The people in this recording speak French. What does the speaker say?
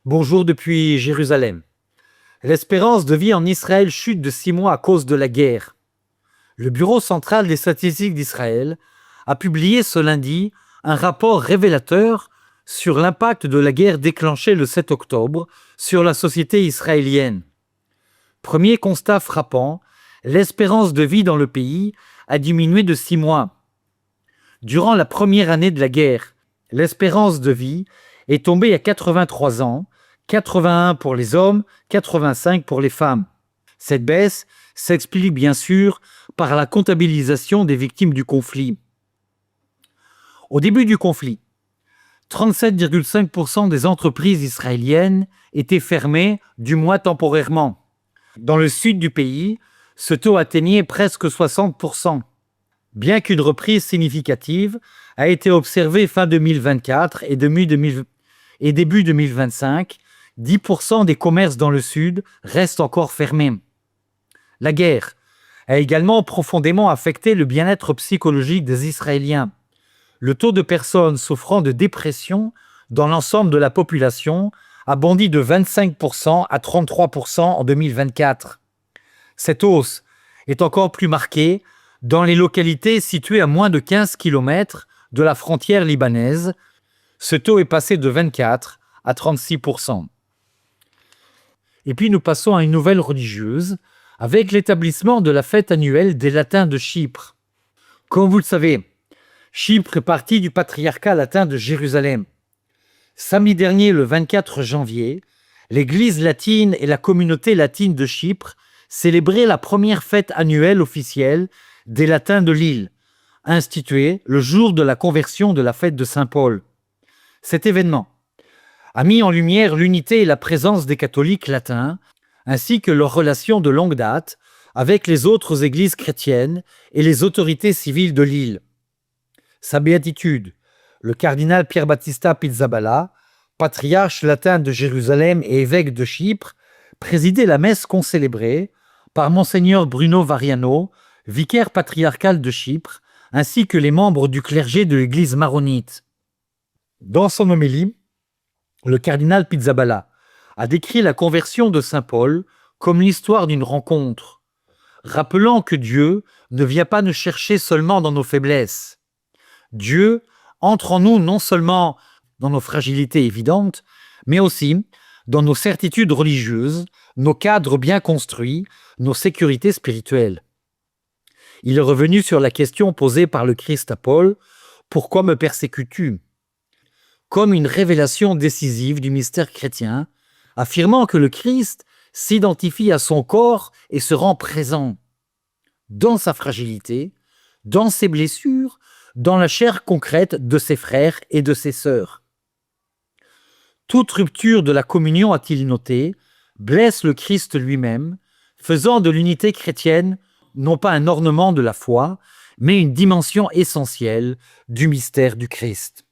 Bonjour depuis Jérusalem. L'espérance de vie en Israël chute de 6 mois à cause de la guerre. Le Bureau central des statistiques d'Israël a publié ce lundi un rapport révélateur sur l'impact de la guerre déclenchée le 7 octobre sur la société israélienne. Premier constat frappant, l'espérance de vie dans le pays a diminué de 6 mois. Durant la première année de la guerre, l'espérance de vie est tombée à 83 ans, 81 pour les hommes, 85 pour les femmes. Cette baisse s'explique bien sûr par la comptabilisation des victimes du conflit. Au début du conflit, 37,5% des entreprises israéliennes étaient fermées, du moins temporairement. Dans le sud du pays, ce taux atteignait presque 60%. Bien qu'une reprise significative a été observée fin 2024 et début 2025, 10% des commerces dans le sud restent encore fermés. La guerre a également profondément affecté le bien-être psychologique des Israéliens. Le taux de personnes souffrant de dépression dans l'ensemble de la population a bondi de 25% à 33% en 2024. Cette hausse est encore plus marquée dans les localités situées à moins de 15 km de la frontière libanaise. Ce taux est passé de 24 à 36%. Et puis nous passons à une nouvelle religieuse avec l'établissement de la fête annuelle des Latins de Chypre. Comme vous le savez, Chypre est partie du patriarcat latin de Jérusalem. Samedi dernier, le 24 janvier, l'Église latine et la communauté latine de Chypre célébraient la première fête annuelle officielle des Latins de l'île, instituée le jour de la conversion de la fête de Saint-Paul. Cet événement a mis en lumière l'unité et la présence des catholiques latins, ainsi que leurs relations de longue date avec les autres églises chrétiennes et les autorités civiles de l'île. Sa béatitude, le cardinal Pier Battista Pizzaballa, patriarche latin de Jérusalem et évêque de Chypre, présidait la messe concélébrée par Monseigneur Bruno Variano, vicaire patriarcal de Chypre, ainsi que les membres du clergé de l'église maronite. Dans son homélie, le cardinal Pizzaballa a décrit la conversion de saint Paul comme l'histoire d'une rencontre, rappelant que Dieu ne vient pas nous chercher seulement dans nos faiblesses. Dieu entre en nous non seulement dans nos fragilités évidentes, mais aussi dans nos certitudes religieuses, nos cadres bien construits, nos sécurités spirituelles. Il est revenu sur la question posée par le Christ à Paul « Pourquoi me persécutes-tu » comme une révélation décisive du mystère chrétien, affirmant que le Christ s'identifie à son corps et se rend présent dans sa fragilité, dans ses blessures, dans la chair concrète de ses frères et de ses sœurs. Toute rupture de la communion, a-t-il noté, blesse le Christ lui-même, faisant de l'unité chrétienne non pas un ornement de la foi, mais une dimension essentielle du mystère du Christ.